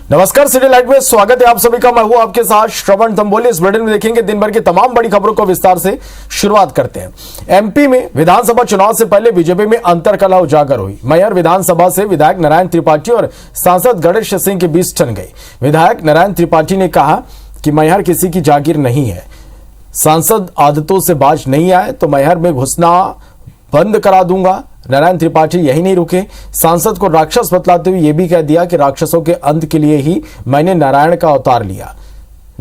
नमस्कार, city light में स्वागत है आप सभी का। मैं हूं आपके साथ श्रवण तंबोली। इस बुलेटिन में देखेंगे दिन भर की तमाम बड़ी खबरों को विस्तार से। शुरुआत करते हैं। एमपी में विधानसभा चुनाव से पहले बीजेपी में अंतरकलह उजागर हुई। मैहर विधानसभा से विधायक नारायण त्रिपाठी और सांसद गणेश सिंह के बीच ठन गई। विधायक नारायण त्रिपाठी ने कहा कि मैहर किसी की जागीर नहीं है, सांसद आदतों से बाज नहीं आए तो मैहर में घुसना बंद करा दूंगा। नारायण त्रिपाठी यही नहीं रुके, सांसद को राक्षस बतलाते हुए यह भी कह दिया कि राक्षसों के अंत के लिए ही मैंने नारायण का अवतार लिया।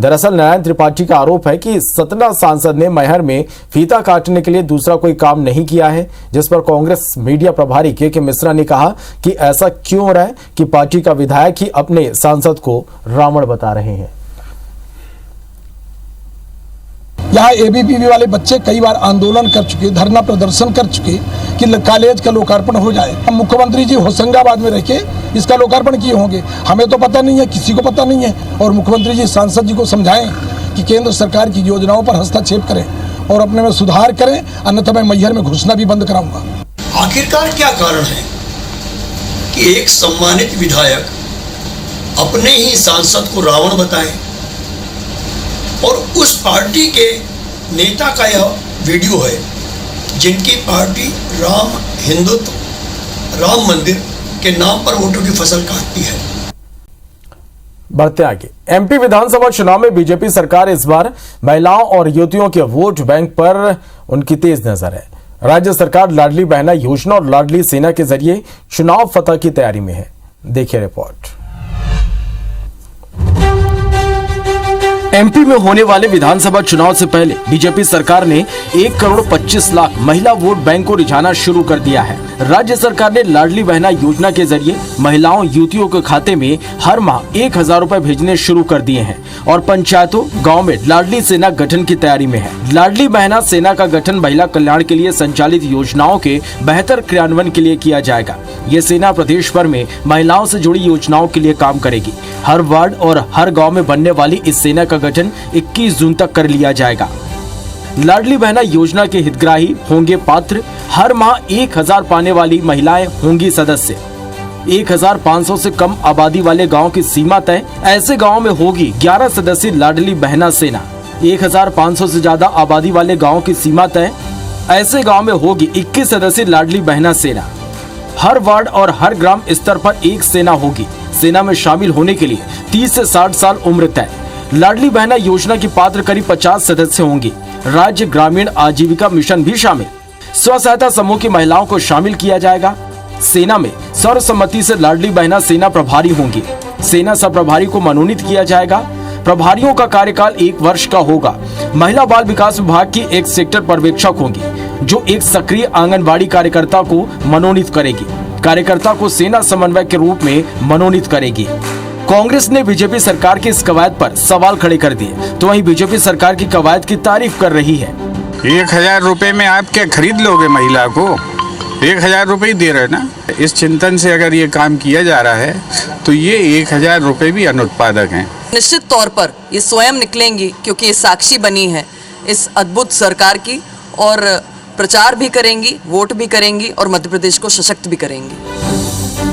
दरअसल नारायण त्रिपाठी का आरोप है कि सतना सांसद ने मैहर में फीता काटने के लिए दूसरा कोई काम नहीं किया है, जिस पर कांग्रेस मीडिया प्रभारी के मिश्रा ने कहा कि ऐसा क्यों हो रहा है कि पार्टी का विधायक ही अपने सांसद को रावण बता रहे हैं। यहाँ एबीपीवी वाले बच्चे कई बार आंदोलन कर चुके, धरना प्रदर्शन कर चुके कि कॉलेज का लोकार्पण हो जाए। हम मुख्यमंत्री जी होशंगाबाद में रह के इसका लोकार्पण किए होंगे, हमें तो पता नहीं है, किसी को पता नहीं है। और मुख्यमंत्री जी सांसद जी को समझाएं कि केंद्र सरकार की योजनाओं पर हस्तक्षेप करें और अपने में सुधार करें, अन्यथा मैं मैहर में घुसना भी बंद कराऊंगा। आखिरकार क्या कारण है कि एक सम्मानित विधायक अपने ही सांसद को रावण बताए और उस पार्टी के नेता का यह वीडियो है जिनकी पार्टी राम हिंदुत्व, राम मंदिर के नाम पर वोटों की फसल काटती है। बढ़ते आगे। एमपी विधानसभा चुनाव में बीजेपी सरकार इस बार महिलाओं और युवतियों के वोट बैंक पर उनकी तेज नजर है। राज्य सरकार लाडली बहना योजना और लाडली सेना के जरिए चुनाव फतह की तैयारी में है। देखिए रिपोर्ट। एमपी में होने वाले विधानसभा चुनाव से पहले बीजेपी सरकार ने 1,25,00,000 महिला वोट बैंक को रिझाना शुरू कर दिया है। राज्य सरकार ने लाडली बहना योजना के जरिए महिलाओं युवतियों के खाते में हर माह 1,000 रुपए भेजने शुरू कर दिए हैं और पंचायतों गांव में लाडली सेना गठन की तैयारी में है। लाडली बहना सेना का गठन महिला कल्याण के लिए संचालित योजनाओं के बेहतर क्रियान्वयन के लिए किया जाएगा। ये सेना प्रदेश भर में महिलाओं से जुड़ी योजनाओं के लिए काम करेगी। हर वार्ड और हर गाँव में बनने वाली इस सेना का गठन 21 जून तक कर लिया जाएगा। लाडली बहना योजना के हितग्राही होंगे पात्र। हर माह 1,000 पाने वाली महिलाएं होंगी सदस्य। 1,500 से कम आबादी वाले गांव की सीमा तय। ऐसे गांव में होगी 11 सदस्यीय लाडली बहना सेना। 1,500 से ज्यादा आबादी वाले गांव की सीमा तय। ऐसे गांव में होगी 21 सदस्यीय लाडली बहना सेना। हर वार्ड और हर ग्राम स्तर पर एक सेना होगी। सेना में शामिल होने के लिए 30 से 60 साल उम्र तय। लाडली बहना योजना की पात्र करीब 50 सदस्य होंगे। राज्य ग्रामीण आजीविका मिशन भी शामिल। स्व सहायता समूह की महिलाओं को शामिल किया जाएगा। सेना में सर्वसम्मति से लाडली बहना सेना प्रभारी होंगी। सेना सब प्रभारी को मनोनीत किया जाएगा। प्रभारियों का कार्यकाल 1 वर्ष का होगा। महिला बाल विकास विभाग की एक सेक्टर पर्यवेक्षक होंगी जो एक सक्रिय आंगनबाड़ी कार्यकर्ता को मनोनीत करेगी। कार्यकर्ता को सेना समन्वयक के रूप में मनोनीत करेगी। कांग्रेस ने बीजेपी सरकार की इस कवायद पर सवाल खड़े कर दिए, तो वहीं बीजेपी सरकार की कवायद की तारीफ कर रही है। 1,000 रुपए में आप क्या खरीद लोगे महिला को? 1,000 रुपए ही दे रहे ना। इस चिंतन से अगर ये काम किया जा रहा है तो ये 1,000 रुपए भी अनुत्पादक हैं। निश्चित तौर पर ये स्वयं निकलेंगी क्योंकि ये साक्षी बनी है इस अद्भुत सरकार की और प्रचार भी करेंगी, वोट भी करेंगी और मध्य प्रदेश को सशक्त भी करेंगी।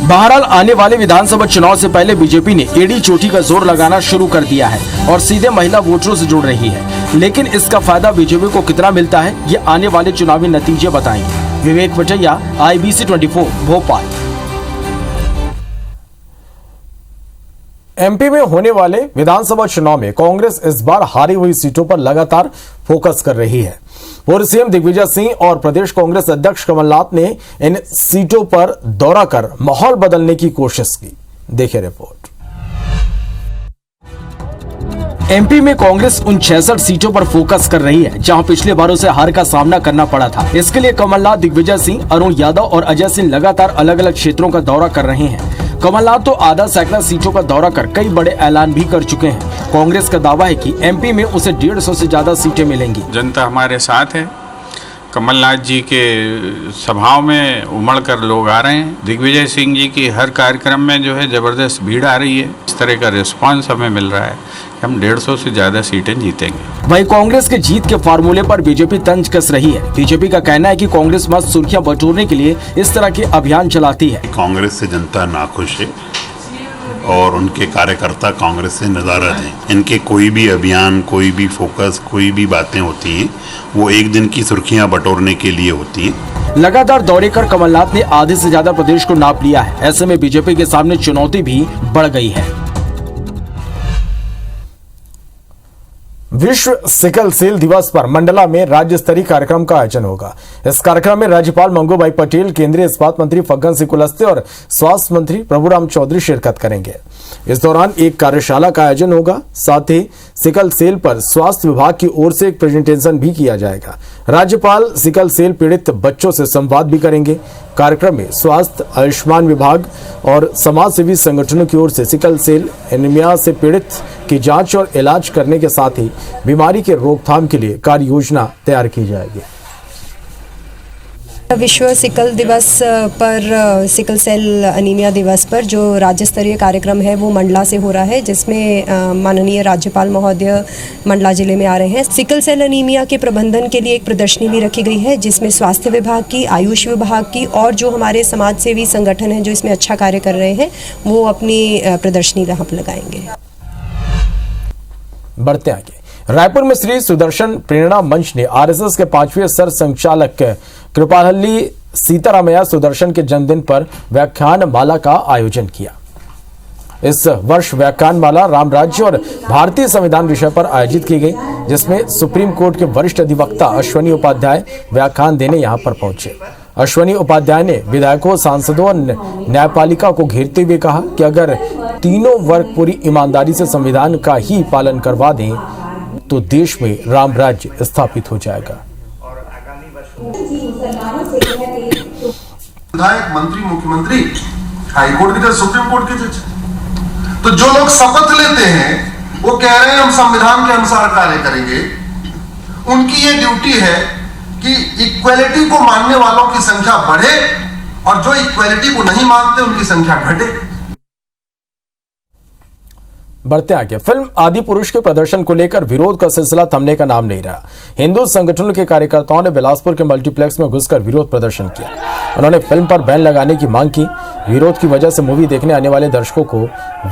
बहरहाल आने वाले विधानसभा चुनाव से पहले बीजेपी ने एड़ी चोटी का जोर लगाना शुरू कर दिया है और सीधे महिला वोटरों से जुड़ रही है। लेकिन इसका फायदा बीजेपी को कितना मिलता है, ये आने वाले चुनावी नतीजे बताएंगे। विवेक भटैया, IBC 24 भोपाल। एमपी में होने वाले विधानसभा चुनाव में कांग्रेस इस बार हारी हुई सीटों पर लगातार फोकस कर रही है। पूर्व सीएम दिग्विजय सिंह और प्रदेश कांग्रेस अध्यक्ष कमलनाथ ने इन सीटों पर दौरा कर माहौल बदलने की कोशिश की। देखिए रिपोर्ट। एमपी में कांग्रेस उन 66 सीटों पर फोकस कर रही है जहां पिछले बारों से हार का सामना करना पड़ा था। इसके लिए कमलनाथ, दिग्विजय सिंह, अरुण यादव और अजय सिंह लगातार अलग अलग क्षेत्रों का दौरा कर रहे हैं। कमलनाथ तो आधा सैकड़ा सीटों का दौरा कर कई बड़े ऐलान भी कर चुके हैं। कांग्रेस का दावा है कि एमपी में उसे 150 से ज्यादा सीटें मिलेंगी। जनता हमारे साथ है। कमलनाथ जी के सभाओं में उमड़ कर लोग आ रहे हैं। दिग्विजय सिंह जी की हर कार्यक्रम में जो है जबरदस्त भीड़ आ रही है। इस तरह का रिस्पांस हमें मिल रहा है कि हम 150 से ज्यादा सीटें जीतेंगे। वहीं कांग्रेस के जीत के फार्मूले पर बीजेपी तंज कस रही है। बीजेपी का कहना है कि कांग्रेस मत सुर्खियां बटोरने के लिए इस तरह के अभियान चलाती है। कांग्रेस से जनता नाखुश है और उनके कार्यकर्ता कांग्रेस से नाराज हैं। इनके कोई भी अभियान, कोई भी फोकस, कोई भी बातें होती हैं वो एक दिन की सुर्खियां बटोरने के लिए होती हैं। लगातार दौरे कर कमलनाथ ने आधे से ज्यादा प्रदेश को नाप लिया है। ऐसे में बीजेपी के सामने चुनौती भी बढ़ गई है। विश्व सिकल सेल दिवस पर मंडला में राज्य स्तरीय कार्यक्रम का आयोजन होगा। इस कार्यक्रम में राज्यपाल मंगूभाई पटेल, केंद्रीय इस्पात मंत्री फग्गन सिंह कुलस्ते और स्वास्थ्य मंत्री प्रभुराम चौधरी शिरकत करेंगे। इस दौरान एक कार्यशाला का आयोजन होगा। साथ ही सिकल सेल पर स्वास्थ्य विभाग की ओर से एक प्रेजेंटेशन भी किया जाएगा। राज्यपाल सिकल सेल पीड़ित बच्चों से संवाद भी करेंगे। कार्यक्रम में स्वास्थ्य, आयुष्मान विभाग और समाज सेवी संगठनों की ओर से सिकल सेल एनीमिया से पीड़ित की जांच और इलाज करने के साथ ही बीमारी के रोकथाम के लिए कार्य योजना तैयार की जाएगी। विश्व सिकल दिवस पर, सिकल सेल अनीमिया दिवस पर जो राज्य स्तरीय कार्यक्रम है वो मंडला से हो रहा है, जिसमें माननीय राज्यपाल महोदय मंडला जिले में आ रहे हैं। सिकल सेल अनीमिया के प्रबंधन के लिए एक प्रदर्शनी भी रखी गई है, जिसमें स्वास्थ्य विभाग की, आयुष विभाग की और जो हमारे समाज सेवी संगठन हैं जो इसमें अच्छा कार्य कर रहे हैं वो अपनी प्रदर्शनी वहाँ पर लगाएंगे। बढ़ते आगे, रायपुर में श्री सुदर्शन प्रेरणा मंच ने आरएसएस के 5वें सर संचालक कृपालहल्ली सीतारामैया सुदर्शन के जन्मदिन पर व्याख्यान माला का आयोजन किया। इस वर्ष व्याख्यान माला राम राज्य और भारतीय संविधान विषय पर आयोजित की गई, जिसमें सुप्रीम कोर्ट के वरिष्ठ अधिवक्ता अश्वनी उपाध्याय व्याख्यान देने यहां पर पहुंचे। अश्वनी उपाध्याय ने विधायकों, सांसदों और न्यायपालिका को घेरते हुए कहा कि अगर तीनों वर्ग पूरी ईमानदारी से संविधान का ही पालन करवा दें तो देश में राम राज्य स्थापित हो जाएगा। विधायक, मंत्री, मुख्यमंत्री, हाईकोर्ट की जज, सुप्रीम कोर्ट की जज, तो जो लोग शपथ लेते हैं वो कह रहे हैं हम संविधान के अनुसार कार्य करेंगे। उनकी ये ड्यूटी है कि इक्वलिटी को मानने वालों की संख्या बढ़े और जो इक्वलिटी को नहीं मानते उनकी संख्या घटे। बढ़ते आगे, फिल्म आदि पुरुष के प्रदर्शन को लेकर विरोध का सिलसिला थमने का नाम नहीं रहा। हिंदू संगठनों के कार्यकर्ताओं ने बिलासपुर के मल्टीप्लेक्स में घुसकर विरोध प्रदर्शन किया। उन्होंने फिल्म पर बैन लगाने की मांग की। विरोध की वजह से मूवी देखने आने वाले दर्शकों को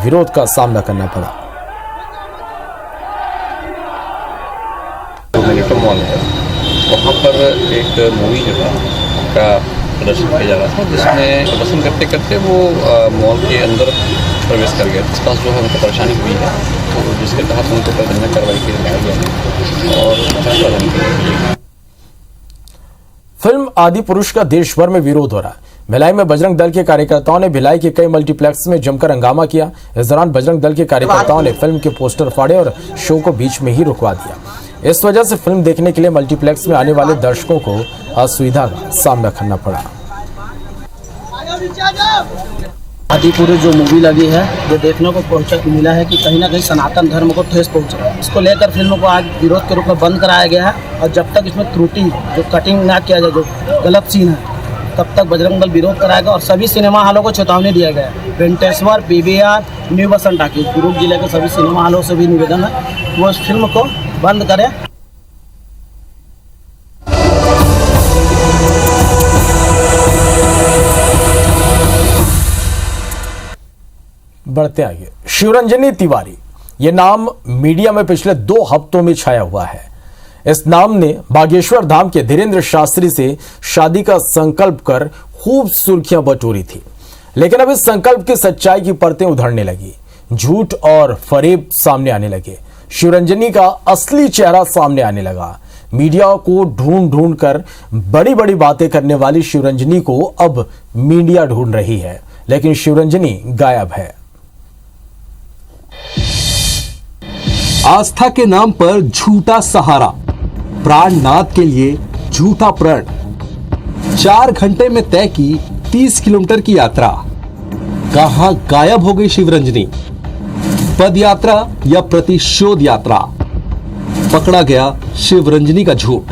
विरोध का सामना करना पड़ा। मॉल है, वहाँ पर एक मूवी जो है का प्रदर्शन किया जा रहा था, जिसमें प्रदर्शन करते करते वो मॉल के अंदर प्रवेश कर गया। जिस पास जो है उनको परेशानी हुई है, तो जिसके तहत उनको दंडनीय कार्रवाई की गई है और फिल्म आदि पुरुष का देश भर में विरोध हो रहा है। भिलाई में बजरंग दल के कार्यकर्ताओं ने भिलाई के कई मल्टीप्लेक्स में जमकर हंगामा किया। इस दौरान बजरंग दल के कार्यकर्ताओं ने फिल्म के पोस्टर फाड़े और शो को बीच में ही रुकवा दिया। इस वजह से फिल्म देखने के लिए मल्टीप्लेक्स में आने वाले दर्शकों को असुविधा का सामना करना पड़ा। आदि पुरुष जो मूवी लगी है, ये देखने को मिला है कि कहीं ना कहीं सनातन धर्म को ठेस पहुंचा। इसको लेकर फिल्म को आज विरोध के रूप में बंद कराया गया है और जब तक इसमें त्रुटि, जो कटिंग ना किया जाए, जो गलत सीन है, तब तक बजरंग दल विरोध कराएगा। और सभी सिनेमा हॉलों को चेतावनी दिया गया है। वेंकटेश्वर, पीवीआर, न्यू बसंत टाकीज, दुर्ग जिले के सभी सिनेमा हॉलों से भी निवेदन है वो इस फिल्म को बंद करें। बढ़ते आगे, शिवरंजनी तिवारी, ये नाम मीडिया में पिछले 2 हफ्तों में छाया हुआ है। इस नाम ने बागेश्वर धाम के धीरेन्द्र शास्त्री से शादी का संकल्प कर खूब सुर्खियां बटोरी थी, लेकिन अब इस संकल्प की सच्चाई की परतें उधड़ने लगी। झूठ और फरेब सामने आने लगे। शिवरंजनी का असली चेहरा सामने आने लगा। मीडिया को ढूंढ कर बड़ी बड़ी बातें करने वाली शिवरंजनी को अब मीडिया ढूंढ रही है, लेकिन शिवरंजनी गायब है। आस्था के नाम पर झूठा सहारा, प्राणनाथ के लिए झूठा प्रण। 4 घंटे में तय की 30 किलोमीटर की यात्रा, कहां गायब हो गई शिवरंजनी? पद यात्रा या प्रतिशोध यात्रा? पकड़ा गया शिवरंजनी का झूठ।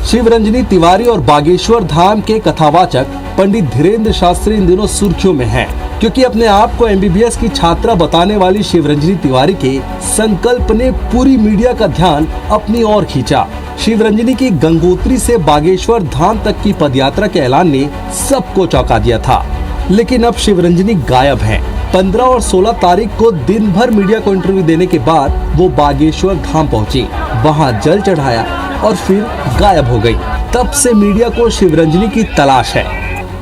शिवरंजनी तिवारी और बागेश्वर धाम के कथावाचक पंडित धीरेन्द्र शास्त्री इन दिनों सुर्खियों में हैं, क्योंकि अपने आप को एमबीबीएस की छात्रा बताने वाली शिवरंजनी तिवारी के संकल्प ने पूरी मीडिया का ध्यान अपनी ओर खींचा। शिवरंजनी की गंगोत्री से बागेश्वर धाम तक की पदयात्रा के ऐलान ने सबको चौंका दिया था। लेकिन अब शिवरंजनी गायब हैं। 15 और 16 तारीख को दिन भर मीडिया को इंटरव्यू देने के बाद वो बागेश्वर धाम पहुंची, वहां जल चढ़ाया और फिर गायब हो गई। तब से मीडिया को शिवरंजनी की तलाश है,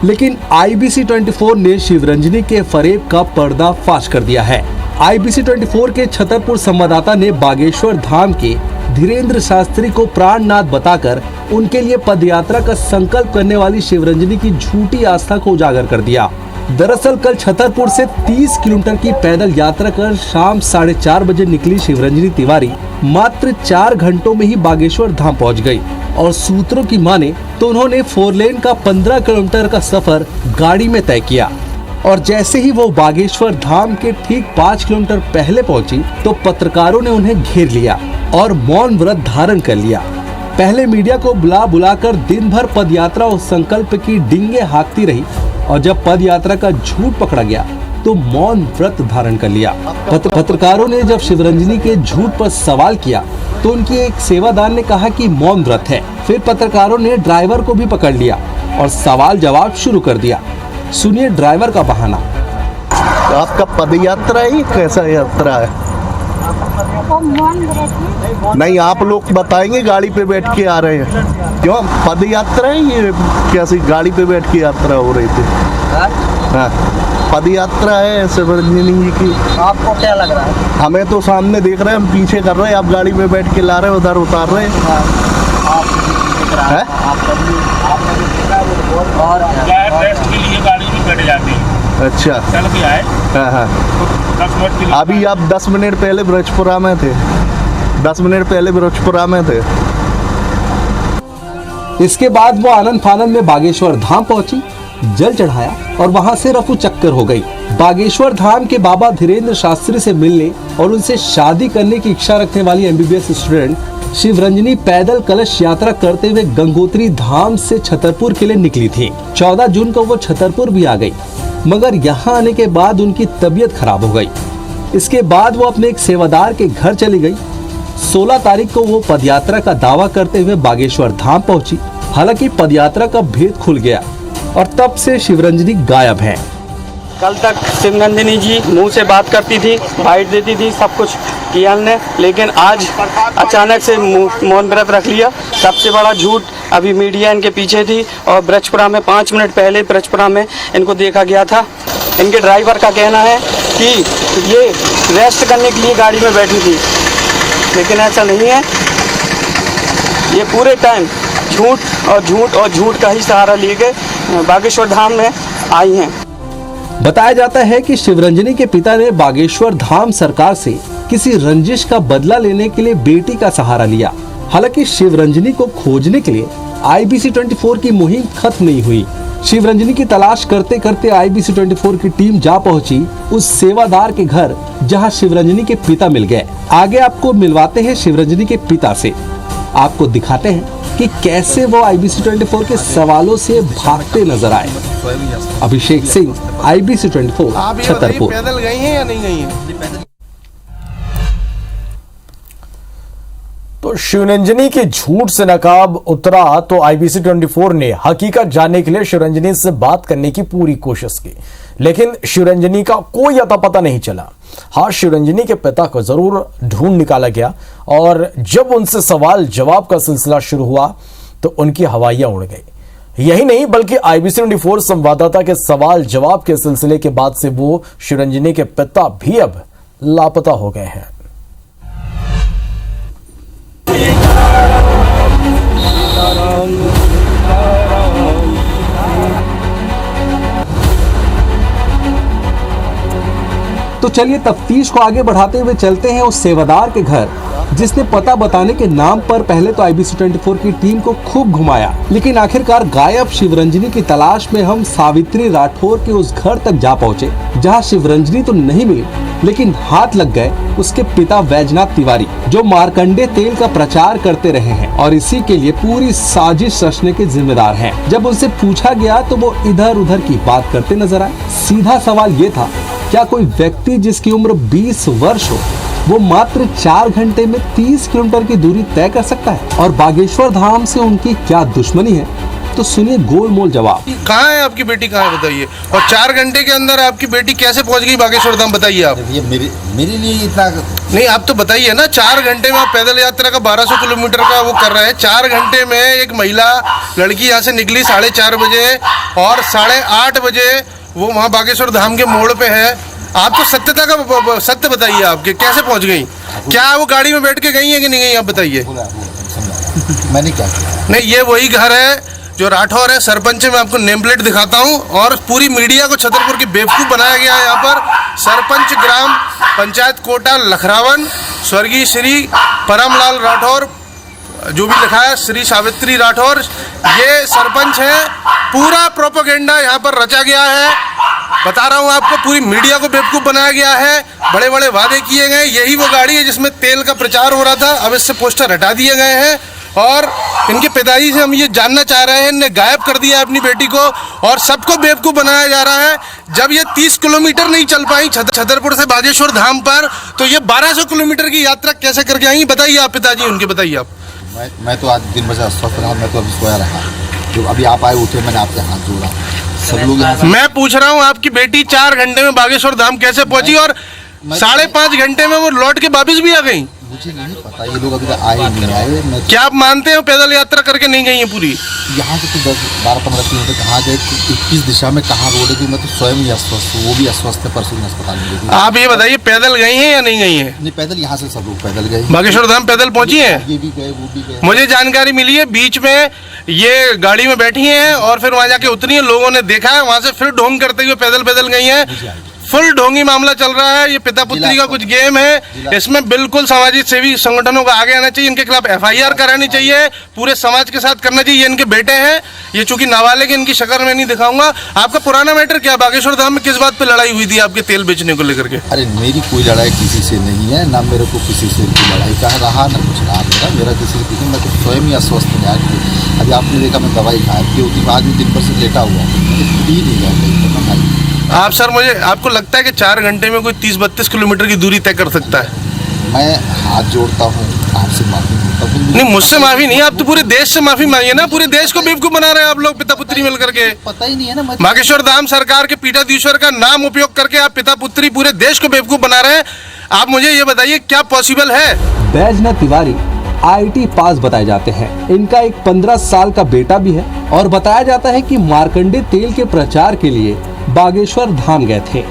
लेकिन IBC 24 ने शिवरंजनी के फरेब का पर्दा फाश कर दिया है। IBC 24 के छतरपुर संवाददाता ने बागेश्वर धाम के धीरेन्द्र शास्त्री को प्राणनाथ बताकर उनके लिए पदयात्रा का संकल्प करने वाली शिवरंजनी की झूठी आस्था को उजागर कर दिया। दरअसल कल छतरपुर से 30 किलोमीटर की पैदल यात्रा कर शाम 4:30 बजे निकली शिवरंजनी तिवारी मात्र 4 घंटों में ही बागेश्वर धाम पहुंच गई और सूत्रों की माने तो उन्होंने 4 लेन का 15 किलोमीटर का सफर गाड़ी में तय किया और जैसे ही वो बागेश्वर धाम के ठीक 5 किलोमीटर पहले पहुंची तो पत्रकारों ने उन्हें घेर लिया और मौन व्रत धारण कर लिया। पहले मीडिया को बुलाकर दिन भर पदयात्रा और संकल्प की डिंगे हाँकती रही और जब पद यात्रा का झूठ पकड़ा गया तो मौन व्रत धारण कर लिया। पत्रकारों ने जब शिवरंजनी के झूठ पर सवाल किया तो उनकी एक सेवादार ने कहा कि मौन व्रत है। फिर पत्रकारों ने ड्राइवर को भी पकड़ लिया और सवाल जवाब शुरू कर दिया। सुनिए ड्राइवर का बहाना। आपका पद यात्रा ही कैसा यात्रा है? नहीं, आप लोग बताएंगे गाड़ी पे बैठ के आ रहे हैं, क्यों पद यात्रा है ये? कैसी गाड़ी पे बैठ के यात्रा हो रही थी? हाँ, पद यात्रा है शिवरंजनी जी की। आपको क्या लग रहा है? हमें तो सामने देख रहे हैं, हम पीछे कर रहे हैं, आप गाड़ी पे बैठ के ला रहे हैं, उधर उतार रहे हैं। अच्छा, चल के आए। हाँ हाँ, 10 मिनट के लिए। अभी आप 10 मिनट पहले ब्रजपुरा में थे, 10 मिनट पहले ब्रजपुरा में थे। इसके बाद वो आनंद फानंद में बागेश्वर धाम पहुंची, जल चढ़ाया और वहां से रफू चक्कर हो गई। बागेश्वर धाम के बाबा धीरेन्द्र शास्त्री से मिलने और उनसे शादी करने की इच्छा रखने वाली MBBS स्टूडेंट शिवरंजनी पैदल कलश यात्रा करते हुए गंगोत्री धाम से छतरपुर के लिए निकली थी। 14 जून को वो छतरपुर भी आ गई, मगर यहाँ आने के बाद उनकी तबीयत खराब हो गई। इसके बाद वो अपने एक सेवादार के घर चली गई। 16 तारीख को वो पदयात्रा का दावा करते हुए बागेश्वर धाम पहुंची। हालांकि पदयात्रा का भेद खुल गया और तब से शिवरंजनी गायब है। कल तक शिवरंजनी जी मुंह से बात करती थी, बाइट देती थी, सब कुछ किया ने, लेकिन आज अचानक से मौन व्रत रख लिया। सबसे बड़ा झूठ, अभी मीडिया इनके पीछे थी और ब्रजपुरा में 5 मिनट पहले ब्रजपुरा में इनको देखा गया था। इनके ड्राइवर का कहना है कि ये रेस्ट करने के लिए गाड़ी में बैठी थी, लेकिन ऐसा नहीं है। ये पूरे टाइम झूठ और झूठ और झूठ का ही सहारा लिए गए बागेश्वर धाम में आई हैं। बताया जाता है कि शिवरंजनी के पिता ने बागेश्वर धाम सरकार से किसी रंजिश का बदला लेने के लिए बेटी का सहारा लिया। हालांकि शिवरंजनी को खोजने के लिए IBC 24 की मुहिम खत्म नहीं हुई। शिवरंजनी की तलाश करते करते IBC 24 की टीम जा पहुंची उस सेवादार के घर जहां शिवरंजनी के पिता मिल गए। आगे आपको मिलवाते हैं शिवरंजनी के पिता से, आपको दिखाते हैं कि कैसे वो IBC 24 के सवालों से भागते नजर आए। अभिषेक सिंह, IBC 24, छतरपुर। पैदल गई हैं या नहीं गई हैं? तो शिवरंजनी के झूठ से नकाब उतरा तो IBC 24 ने हकीकत जानने के लिए शिवरंजनी से बात करने की पूरी कोशिश की, लेकिन शिवरंजनी का कोई अता पता नहीं चला। हाँ, शिवरंजनी के पिता को जरूर ढूंढ निकाला गया और जब उनसे सवाल जवाब का सिलसिला शुरू हुआ तो उनकी हवाइयां उड़ गई। यही नहीं बल्कि IBC 24 संवाददाता के सवाल जवाब के सिलसिले के बाद से वो शिवरंजनी के पिता भी अब लापता हो गए हैं। तो चलिए तफ्तीश को आगे बढ़ाते हुए चलते हैं उस सेवादार के घर जिसने पता बताने के नाम पर पहले तो IBC 24 की टीम को खूब घुमाया, लेकिन आखिरकार गायब शिवरंजनी की तलाश में हम सावित्री राठौर के उस घर तक जा पहुंचे जहां शिवरंजनी तो नहीं मिली, लेकिन हाथ लग गए उसके पिता वैजनाथ तिवारी, जो मार्कंडे तेल का प्रचार करते रहे हैं और इसी के लिए पूरी साजिश रचने के जिम्मेदार हैं। जब उनसे पूछा गया तो वो इधर उधर की बात करते नजर आए। सीधा सवाल ये था, क्या कोई व्यक्ति जिसकी उम्र 20 वर्ष हो वो मात्र 4 घंटे में 30 किलोमीटर की दूरी तय कर सकता है? और बागेश्वर धाम से उनकी क्या दुश्मनी है तो सुनिए गोलमोल जवाब। कहाँ है आपकी बेटी, कहाँ है बताइए? और 4 घंटे के अंदर आपकी बेटी कैसे पहुंच गई बागेश्वर धाम, बताइए आप। ये मेरे लिए इतना नहीं, आप तो बताइए ना। 4 घंटे में आप पैदल यात्रा का 1200 किलोमीटर का वो कर रहे हैं। 4 घंटे में एक महिला लड़की यहाँ से निकली 4:30 बजे और 8:30 बजे वो वहाँ बागेश्वर धाम के मोड़ पे है। आप तो सत्यता का सत्य बताइए, आपके कैसे पहुँच गई? क्या वो गाड़ी में बैठ के गई है कि नहीं गई, आप बताइए। मैंने क्या किया? नहीं, ये वही घर है जो राठौर है, सरपंच है। मैं आपको नेम प्लेट दिखाता हूँ। और पूरी मीडिया को छतरपुर की बेवकूफ़ बनाया गया है। यहाँ पर सरपंच ग्राम पंचायत कोटा लखरावन स्वर्गीय श्री परमलाल राठौर, जो भी लिखा है श्री सावित्री राठौर, ये सरपंच है। पूरा प्रोपेगेंडा यहाँ पर रचा गया है। बता रहा हूँ आपको, पूरी मीडिया को बेवकूफ़ बनाया गया है। बड़े बड़े वादे किए गए। यही वो गाड़ी है जिसमें तेल का प्रचार हो रहा था। अब इससे पोस्टर हटा दिए गए हैं और इनके पिताजी से हम ये जानना चाह रहे हैं, इनने गायब कर दिया अपनी बेटी को और सबको बेवकूफ़ बनाया जा रहा है। जब ये 30 किलोमीटर नहीं चल पाई छतरपुर से बागेश्वर धाम पर, तो ये 1200 किलोमीटर की यात्रा कैसे करके आई, बताइए आप। पिताजी उनके बताइए आप। मैं तो आज दिन भर अस्वस्थ रहा, मैं तो अभी सोया रहा। जो अभी आप आए उठे, मैंने आपके हाथ जोड़ा। सब लोग यहाँ से मैं पूछ रहा हूँ, आपकी बेटी 4 घंटे में बागेश्वर धाम कैसे पहुंची और 5.5 घंटे में वो लौट के वापिस भी आ गई? मुझे नहीं पता, ये लोग अभी तक आए नहीं आए। मैं क्या आप मानते हो पैदल यात्रा करके नहीं गई है पूरी? यहाँ से तो 10-12-15 किलोमीटर कहाँ गए, 21 दिशा में कहाँ रोड है कि मैं तो स्वयं ही अस्वस्थ हूँ। वो भी अस्वस्थ है, परसों अस्पताल में गई। आप ये बताइए, पैदल गई हैं या नहीं गई हैं? नहीं, पैदल यहाँ से सब लोग पैदल गए। बागेश्वर धाम पैदल पहुंची हैं? ये भी गए, वो भी गए। मुझे जानकारी मिली है बीच में ये गाड़ी में बैठी हैं और फिर वहां जाके उतरी हैं। लोगों ने देखा है, वहां से फिर ढोंग करते हुए पैदल गई हैं। फुल ढोंगी मामला चल रहा है। ये पिता पुत्री का कुछ गेम है। इसमें बिल्कुल सामाजिक सेवी संगठनों का आगे आना चाहिए। इनके खिलाफ FIR करानी चाहिए। पूरे समाज के साथ करना चाहिए। ये इनके बेटे हैं। ये चूंकि नाबालिग है, इनकी शक्ल में नहीं दिखाऊंगा। आपका पुराना मैटर क्या, बागेश्वर धाम में किस बात पे लड़ाई हुई थी आपके तेल बेचने को लेकर के? अरे मेरी कोई लड़ाई किसी से नहीं है, ना मेरे को किसी से लड़ाई का रहा, ना कुछ रहा मेरा किसी से किसी। मैं तो स्वयं ही अस्वस्थ हूँ। अभी आपने देखा मैं दवाई खाई थी, आज भी दिन भर से लेटा हुआ हूँ। आप सर, मुझे आपको लगता है कि 4 घंटे में कोई 30-32 किलोमीटर की दूरी तय कर सकता है? मैं हाथ जोड़ता हूँ, आपसे माफी मांगता हूँ। नहीं, मुझसे माफी नहीं, आप तो पूरे देश से माफी मांगिए ना। पूरे देश को बेवकूफ बना रहे हैं आप लोग, पिता पुत्री मिल करके। पता ही नहीं है ना। बागेश्वर धाम सरकार के पीठाधीश्वर का नाम उपयोग करके आप पिता पुत्री पूरे देश को बेवकूफ बना रहे हैं। आप मुझे ये बताइए, क्या पॉसिबल है? बैजनाथ तिवारी IIT पास बताए जाते हैं। इनका एक 15 साल का बेटा भी है और बताया जाता है कि मार्कंडे तेल के प्रचार के लिए बागेश्वर धाम गए थे,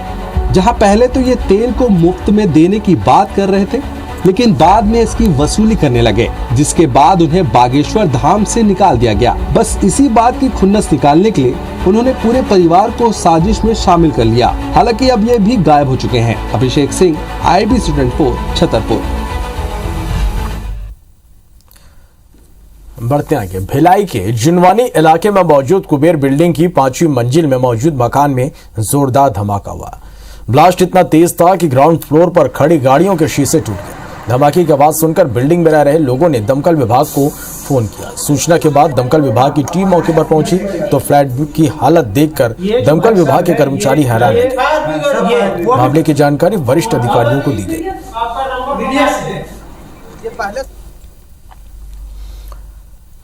जहां पहले तो ये तेल को मुफ्त में देने की बात कर रहे थे, लेकिन बाद में इसकी वसूली करने लगे, जिसके बाद उन्हें बागेश्वर धाम से निकाल दिया गया। बस इसी बात की खुन्नस निकालने के लिए उन्होंने पूरे परिवार को साजिश में शामिल कर लिया। हालांकि अब ये भी गायब हो चुके हैं। Abhishek Singh, IIB student 4, Chhatarpur. बढ़ते आगे, भिलाई के जुनवानी इलाके में मौजूद कुबेर बिल्डिंग की 5वीं मंजिल में मौजूद मकान में जोरदार धमाका हुआ। ब्लास्ट इतना तेज था कि ग्राउंड फ्लोर पर खड़ी गाड़ियों के शीशे टूट गए। धमाके की आवाज सुनकर बिल्डिंग में रह रहे लोगों ने दमकल विभाग को फोन किया। सूचना के बाद दमकल विभाग की टीम मौके पर पहुंची तो फ्लैट की हालत देखकर दमकल विभाग के कर्मचारी हैरान रह गए। मामले की जानकारी वरिष्ठ अधिकारियों को दी गई।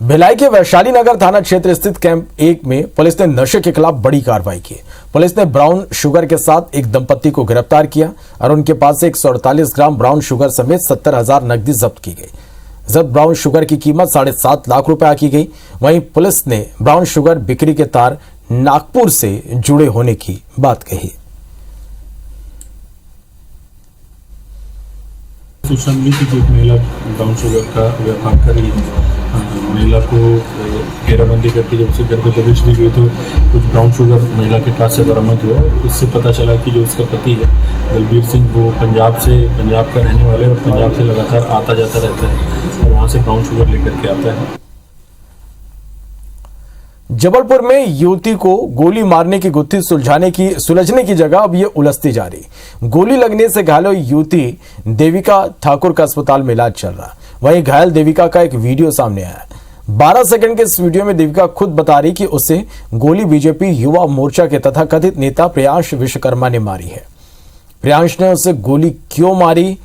भिलाई के वैशाली नगर थाना क्षेत्र स्थित कैंप 1 में पुलिस ने नशे के खिलाफ बड़ी कार्रवाई की। पुलिस ने ब्राउन शुगर के साथ एक दंपत्ति को गिरफ्तार किया और उनके पास से 148 ग्राम ब्राउन शुगर समेत 70,000 नकदी जब्त की गई। जब्त ब्राउन शुगर की कीमत 7.5 लाख रुपए की गई। वहीं पुलिस ने ब्राउन शुगर बिक्री के तार नागपुर से जुड़े होने की बात कही। सूचना मिली थी कि एक महिला ब्राउन शुगर का व्यापार कर रही है। महिला को घेराबंदी करके जब उसे घर पर दबिश दी गई तो कुछ ब्राउन शुगर महिला के पास से बरामद हुआ। इससे पता चला कि जो उसका पति है दलबीर सिंह, वो पंजाब का रहने वाले और पंजाब से लगातार आता जाता रहता है और वहाँ से ब्राउन शुगर लेकर के आता है। जबलपुर में युवती को गोली मारने की गुत्थी सुलझने की जगह अब ये उलझती जा रही। गोली लगने से घायल युवती देविका ठाकुर का अस्पताल में इलाज चल रहा। वहीं घायल देविका का एक वीडियो सामने आया। 12 सेकंड के इस वीडियो में देविका खुद बता रही कि उसे गोली बीजेपी युवा मोर्चा के तथाकथित नेता प्रियांश विश्वकर्मा ने मारी है। प्रियांश ने उसे गोली क्यों मारी,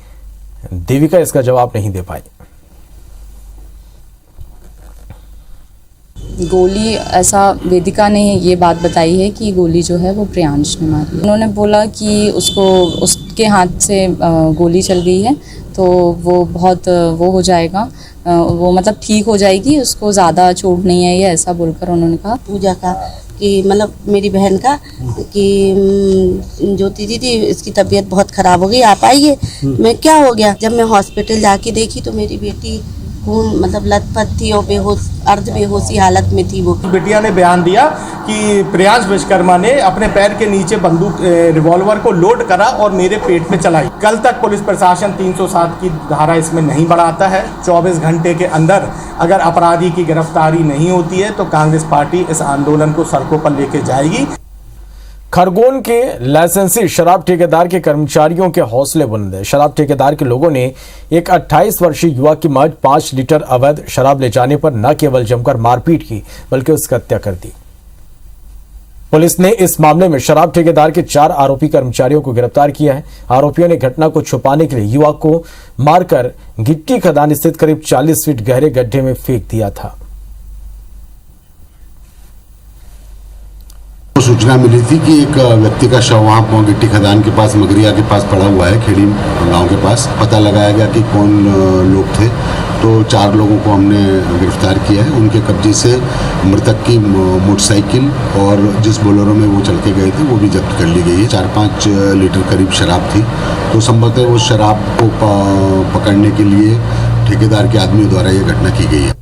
देविका इसका जवाब नहीं दे पाई। गोली ऐसा वेदिका ने ये बात बताई है कि गोली जो है वो प्रियांश ने मारी है। उन्होंने बोला कि उसके हाथ से गोली चल गई है तो वो बहुत वो हो जाएगा, वो मतलब ठीक हो जाएगी, उसको ज़्यादा चोट नहीं आई है, ऐसा बोलकर उन्होंने कहा। पूजा का कि मतलब मेरी बहन का कि ज्योति दीदी इसकी तबीयत बहुत ख़राब हो गई, आप आइए। मैं क्या हो गया, जब मैं हॉस्पिटल जाके देखी तो मेरी बेटी खून मतलब लथपथ थी और बेहोश अर्ध बेहोशी हालत में थी। वो बिटिया ने बयान दिया कि प्रियांश विश्वकर्मा ने अपने पैर के नीचे बंदूक रिवॉल्वर को लोड करा और मेरे पेट में चलाई। कल तक पुलिस प्रशासन 307 की धारा इसमें नहीं बढ़ाता है। 24 घंटे के अंदर अगर अपराधी की गिरफ्तारी नहीं होती है तो कांग्रेस पार्टी इस आंदोलन को सड़कों पर लेके जाएगी। खरगोन के लाइसेंसी शराब ठेकेदार के कर्मचारियों के हौसले बुलंद है। शराब ठेकेदार के लोगों ने एक 28 वर्षीय युवक की महज 5 लीटर अवैध शराब ले जाने पर न केवल जमकर मारपीट की बल्कि उसकी हत्या कर दी। पुलिस ने इस मामले में शराब ठेकेदार के 4 आरोपी कर्मचारियों को गिरफ्तार किया है। आरोपियों ने घटना को छुपाने के लिए युवक को मारकर गिट्टी खदान स्थित करीब 40 फीट गहरे गड्ढे में फेंक दिया था। सूचना मिली थी कि एक व्यक्ति का शव वहाँ गिट्टी खदान के पास मगरिया के पास पड़ा हुआ है, खेड़ी गांव के पास। पता लगाया गया कि कौन लोग थे, तो 4 लोगों को हमने गिरफ्तार किया है। उनके कब्जे से मृतक की मोटरसाइकिल और जिस बोलेरो में वो चल के गए थे वो भी जब्त कर ली गई है। 4-5 लीटर करीब शराब थी, तो संभवतः वो शराब को पकड़ने के लिए ठेकेदार के आदमियों द्वारा ये घटना की गई है।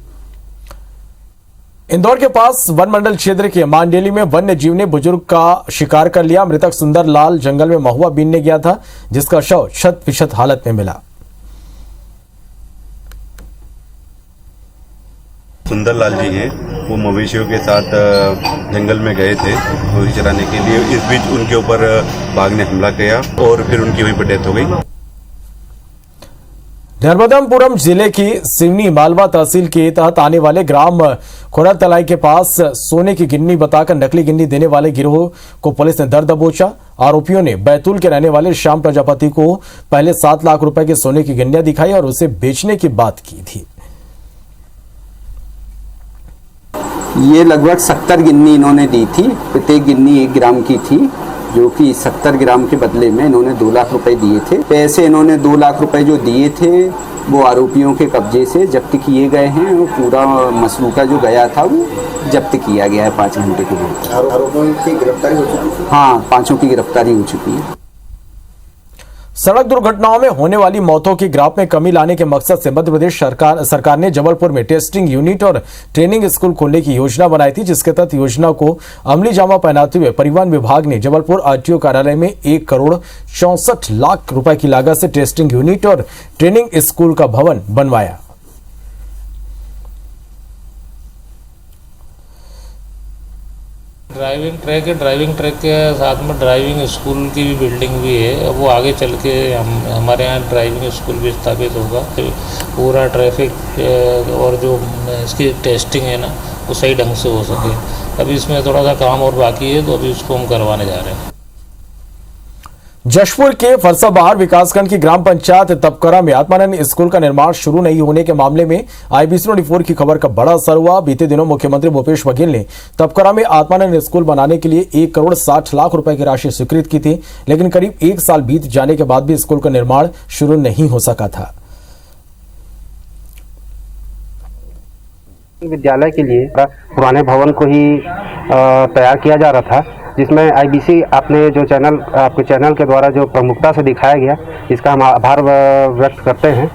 इंदौर के पास वन मंडल क्षेत्र के मांडेली में वन्य जीव ने बुजुर्ग का शिकार कर लिया। मृतक सुंदर लाल जंगल में महुआ बीनने गया था, जिसका शव शत-विशत हालत में मिला। सुंदर लाल जी हैं, वो मवेशियों के साथ जंगल में गए थे मवेशी चराने के लिए। इस बीच उनके ऊपर बाघ ने हमला किया और फिर उनकी वहीं पर डेथ हो गई। नर्मदापुरम जिले की सिवनी मालवा तहसील के तहत आने वाले ग्राम खोड़ा तलाई के पास सोने की गिन्नी बताकर नकली गिन्नी देने वाले गिरोह को पुलिस ने दर दबोचा। आरोपियों ने बैतूल के रहने वाले श्याम प्रजापति को पहले 7 लाख रुपए के सोने की गिन्नियां दिखाई और उसे बेचने की बात की थी। ये लगभग 70 गिन्नी इन्होंने दी थी। प्रत्येक गिन्नी 1 ग्राम की थी, जो कि 70 ग्राम के बदले में इन्होंने 2 लाख रुपए दिए थे। पैसे इन्होंने 2 लाख रुपए जो दिए थे वो आरोपियों के कब्जे से जब्त किए गए हैं और पूरा मसरूका जो गया था वो जब्त किया गया है 5 घंटे के लिए। आरोपियों की गिरफ्तारी हो चुकी है? हाँ, 5 की गिरफ्तारी हो चुकी है। सड़क दुर्घटनाओं में होने वाली मौतों के ग्राफ में कमी लाने के मकसद से मध्य प्रदेश सरकार ने जबलपुर में टेस्टिंग यूनिट और ट्रेनिंग स्कूल खोलने की योजना बनाई थी, जिसके तहत योजना को अमली जामा पहनाते हुए परिवहन विभाग ने जबलपुर आरटीओ कार्यालय में 1 करोड़ 64 लाख रुपए की लागत से टेस्टिंग यूनिट और ट्रेनिंग स्कूल का भवन बनवाया। ड्राइविंग ट्रैक के साथ में ड्राइविंग स्कूल की भी बिल्डिंग भी है। वो आगे चल के हमारे यहाँ ड्राइविंग स्कूल भी स्थापित होगा। पूरा ट्रैफिक और जो इसकी टेस्टिंग है ना वो सही ढंग से हो सके। अभी इसमें थोड़ा सा काम और बाकी है, तो अभी उसको हम करवाने जा रहे हैं। जशपुर के फरसाबहार विकासखंड की ग्राम पंचायत तपकरा में आत्मानंद स्कूल का निर्माण शुरू नहीं होने के मामले में IBC24 की खबर का बड़ा असर हुआ। बीते दिनों मुख्यमंत्री भूपेश बघेल ने तपकरा में आत्मानंद स्कूल बनाने के लिए 1 करोड़ 60 लाख रुपए की राशि स्वीकृत की थी, लेकिन करीब 1 साल बीत जाने के बाद भी स्कूल का निर्माण शुरू नहीं हो सका था। विद्यालय के लिए पुराने भवन को ही तैयार किया जा रहा था, जिसमें IBC आपने जो आपके चैनल के द्वारा जो प्रमुखता से दिखाया गया, इसका हम आभार व्यक्त करते हैं।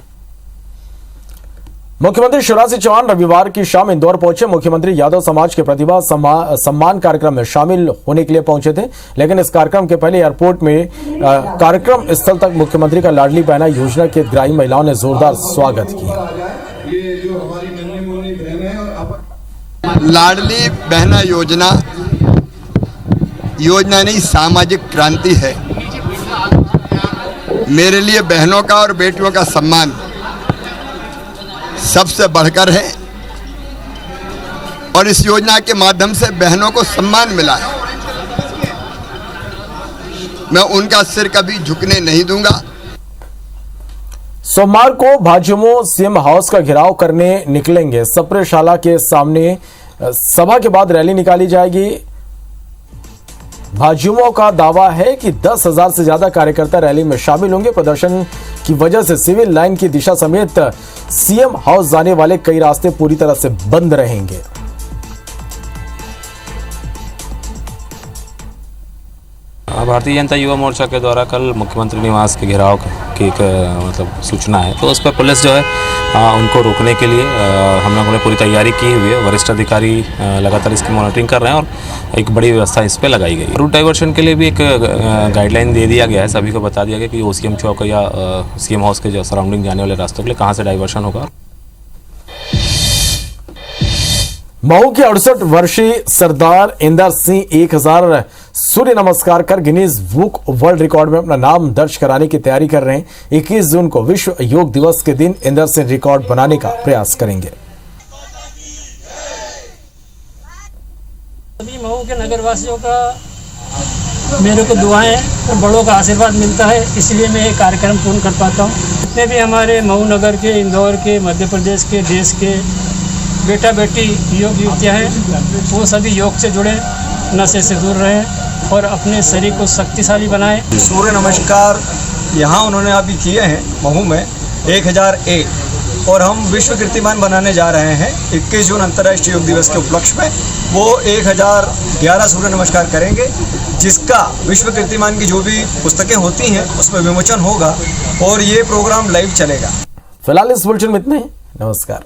मुख्यमंत्री शिवराज सिंह चौहान रविवार की शाम इंदौर पहुंचे। मुख्यमंत्री यादव समाज के प्रतिभा सम्मान कार्यक्रम में शामिल होने के लिए पहुंचे थे, लेकिन इस कार्यक्रम के पहले एयरपोर्ट में कार्यक्रम स्थल तक मुख्यमंत्री का लाडली बहना योजना के ग्रामीण महिलाओं ने जोरदार स्वागत किया। लाडली बहना योजना नहीं, सामाजिक क्रांति है। मेरे लिए बहनों का और बेटियों का सम्मान सबसे बढ़कर है, और इस योजना के माध्यम से बहनों को सम्मान मिला है। मैं उनका सिर कभी झुकने नहीं दूंगा। सोमवार को भाजयुमो सीएम हाउस का घेराव करने निकलेंगे। सप्रेशाला के सामने सभा के बाद रैली निकाली जाएगी। भाजयुमो का दावा है कि 10,000 से ज्यादा कार्यकर्ता रैली में शामिल होंगे। प्रदर्शन की वजह से सिविल लाइन की दिशा समेत सीएम हाउस जाने वाले कई रास्ते पूरी तरह से बंद रहेंगे। भारतीय जनता युवा मोर्चा के द्वारा कल मुख्यमंत्री निवास के घेराव की एक मतलब सूचना है, तो उस पर पुलिस जो है उनको रोकने के लिए हम लोगों ने पूरी तैयारी की हुई है। वरिष्ठ अधिकारी लगातार इसकी मॉनिटरिंग कर रहे हैं और एक बड़ी व्यवस्था इस पर लगाई गई है। रूट डाइवर्शन के लिए भी एक गाइडलाइन दे दिया गया है, सभी को बता दिया गया कि ओसीएम चौक या सीएम हाउस के जो सराउंडिंग जाने वाले रास्तों के लिए कहाँ से डाइवर्शन होगा। मऊ के 68 वर्षीय सरदार इंदर सिंह 1000 सूर्य नमस्कार कर गिनीज बुक वर्ल्ड रिकॉर्ड में अपना नाम दर्ज कराने की तैयारी कर रहे हैं। 21 जून को विश्व योग दिवस के दिन इंदर सिंह रिकॉर्ड बनाने का प्रयास करेंगे। सभी मऊ के नगरवासियों का मेरे को दुआएं और बड़ों का आशीर्वाद मिलता है, इसलिए मैं ये कार्यक्रम पूर्ण कर पाता हूँ। जितने भी हमारे मऊ नगर के, इंदौर के, मध्य प्रदेश के, देश के बेटा बेटी योग युवतियाँ हैं, वो सभी योग से जुड़े, नशे से दूर रहें और अपने शरीर को शक्तिशाली बनाएं। सूर्य नमस्कार यहाँ उन्होंने अभी किए हैं महू में 1001 और हम विश्व कीर्तिमान बनाने जा रहे हैं। 21 जून अंतर्राष्ट्रीय योग दिवस के उपलक्ष्य में वो 1011 सूर्य नमस्कार करेंगे, जिसका विश्व कीर्तिमान की जो भी पुस्तकें होती हैं उसमें विमोचन होगा और ये प्रोग्राम लाइव चलेगा। फिलहाल इस बुलेटिन में इतने ही। नमस्कार।